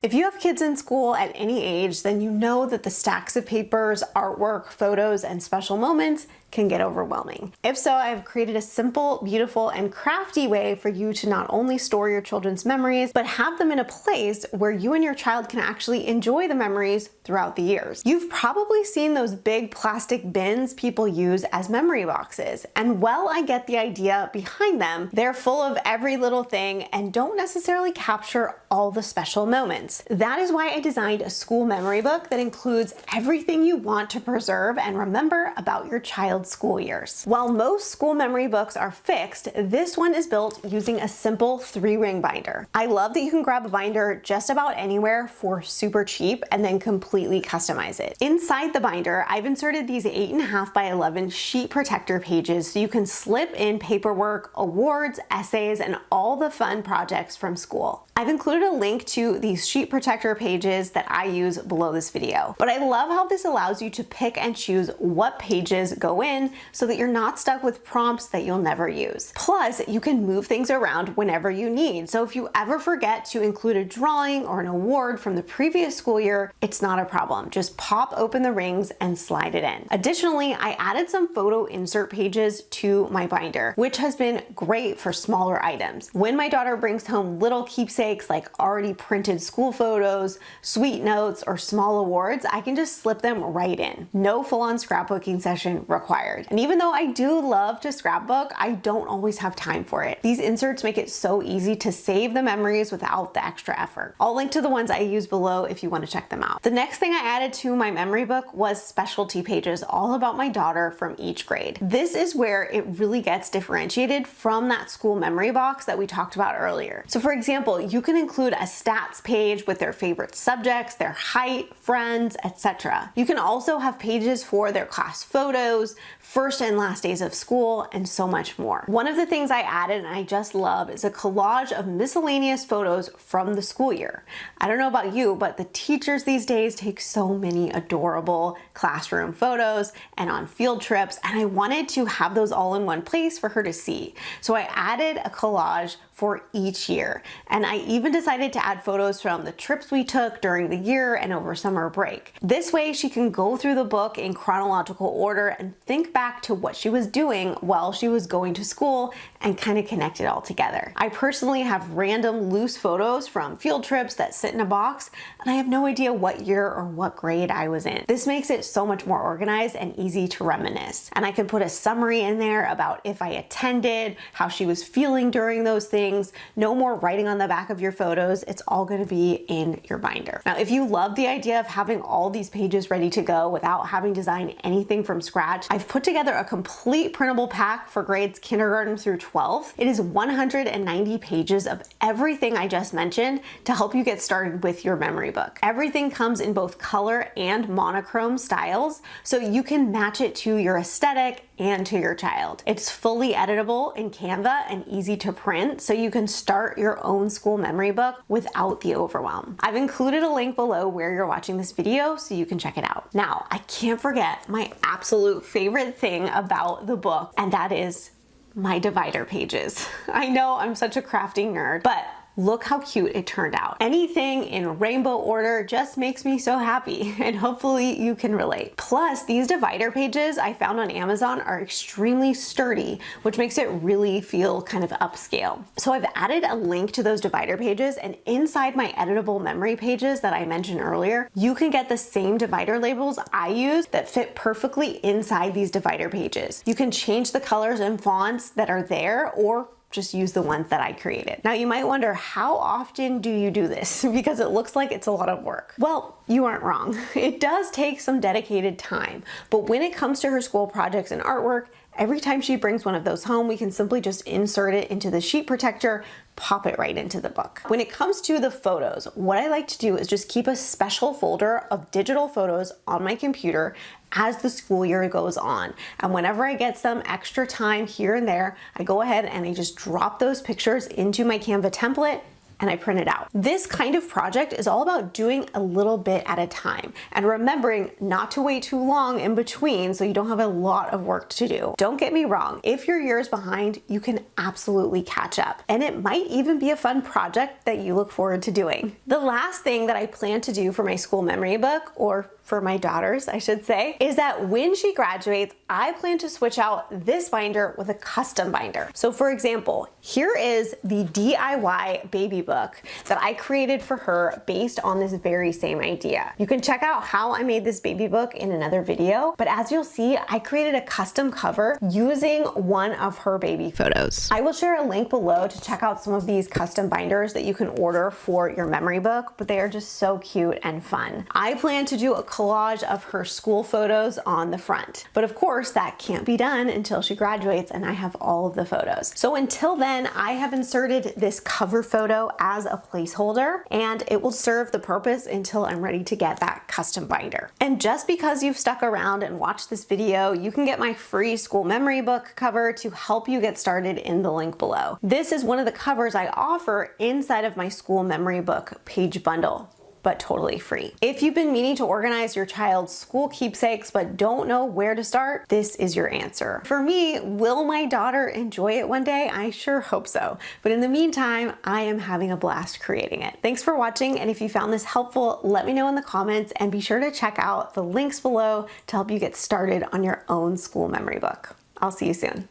If you have kids in school at any age, then you know that the stacks of papers, artwork, photos, and special moments can get overwhelming. If so, I've created a simple, beautiful, and crafty way for you to not only store your children's memories, but have them in a place where you and your child can actually enjoy the memories throughout the years. You've probably seen those big plastic bins people use as memory boxes, and while I get the idea behind them, they're full of every little thing and don't necessarily capture all the special moments. That is why I designed a school memory book that includes everything you want to preserve and remember about your child's school years. While most school memory books are fixed, this one is built using a simple 3-ring binder. I love that you can grab a binder just about anywhere for super cheap and then completely customize it. Inside the binder, I've inserted these 8.5 by 11 sheet protector pages so you can slip in paperwork, awards, essays, and all the fun projects from school. I've included a link to these sheet protector pages that I use below this video, but I love how this allows you to pick and choose what pages go in so that you're not stuck with prompts that you'll never use. Plus, you can move things around whenever you need. So if you ever forget to include a drawing or an award from the previous school year, it's not a problem. Just pop open the rings and slide it in. Additionally, I added some photo insert pages to my binder, which has been great for smaller items. When my daughter brings home little keepsakes like already printed school photos, sweet notes, or small awards, I can just slip them right in. No full-on scrapbooking session required. And even though I do love to scrapbook, I don't always have time for it. These inserts make it so easy to save the memories without the extra effort. I'll link to the ones I use below if you want to check them out. The next thing I added to my memory book was specialty pages all about my daughter from each grade. This is where it really gets differentiated from that school memory box that we talked about earlier. So for example, you can include a stats page with their favorite subjects, their height, friends, etc. You can also have pages for their class photos, first and last days of school, and so much more. One of the things I added and I just love is a collage of miscellaneous photos from the school year. I don't know about you, but the teachers these days take so many adorable classroom photos and on field trips, and I wanted to have those all in one place for her to see. So I added a collage for each year. And I even decided to add photos from the trips we took during the year and over summer break. This way she can go through the book in chronological order and think back to what she was doing while she was going to school and kind of connect it all together. I personally have random loose photos from field trips that sit in a box, and I have no idea what year or what grade I was in. This makes it so much more organized and easy to reminisce. And I can put a summary in there about if I attended, how she was feeling during those things. No more writing on the back of your photos. It's all going to be in your binder. Now, if you love the idea of having all these pages ready to go without having to design anything from scratch, I've put together a complete printable pack for grades kindergarten through 12. It is 190 pages of everything I just mentioned to help you get started with your memory book. Everything comes in both color and monochrome styles, so you can match it to your aesthetic and to your child. It's fully editable in Canva and easy to print, so you can start your own school memory book without the overwhelm. I've included a link below where you're watching this video so you can check it out. Now, I can't forget my absolute favorite thing about the book, and that is my divider pages. I know I'm such a crafting nerd, but look how cute it turned out. Anything in rainbow order just makes me so happy, and hopefully you can relate. Plus, these divider pages I found on Amazon are extremely sturdy, which makes it really feel kind of upscale. So I've added a link to those divider pages, and inside my editable memory pages that I mentioned earlier, you can get the same divider labels I use that fit perfectly inside these divider pages. You can change the colors and fonts that are there, or just use the ones that I created. Now you might wonder, how often do you do this? Because it looks like it's a lot of work. Well, you aren't wrong. It does take some dedicated time, but when it comes to her school projects and artwork, every time she brings one of those home, we can simply just insert it into the sheet protector, pop it right into the book. When it comes to the photos, what I like to do is just keep a special folder of digital photos on my computer as the school year goes on. And whenever I get some extra time here and there, I go ahead and I just drop those pictures into my Canva template and I print it out. This kind of project is all about doing a little bit at a time and remembering not to wait too long in between so you don't have a lot of work to do. Don't get me wrong, if you're years behind, you can absolutely catch up, and it might even be a fun project that you look forward to doing. The last thing that I plan to do for my school memory book, or for my daughters, I should say, is that when she graduates, I plan to switch out this binder with a custom binder. So for example, here is the DIY baby book that I created for her based on this very same idea. You can check out how I made this baby book in another video, but as you'll see, I created a custom cover using one of her baby photos. I will share a link below to check out some of these custom binders that you can order for your memory book, but they are just so cute and fun. I plan to do a collage of her school photos on the front. But of course, that can't be done until she graduates and I have all of the photos. So until then, I have inserted this cover photo as a placeholder, and it will serve the purpose until I'm ready to get that custom binder. And just because you've stuck around and watched this video, you can get my free school memory book cover to help you get started in the link below. This is one of the covers I offer inside of my school memory book page bundle, but totally free. If you've been meaning to organize your child's school keepsakes but don't know where to start, this is your answer. For me, will my daughter enjoy it one day? I sure hope so. But in the meantime, I am having a blast creating it. Thanks for watching, and if you found this helpful, let me know in the comments, and be sure to check out the links below to help you get started on your own school memory book. I'll see you soon.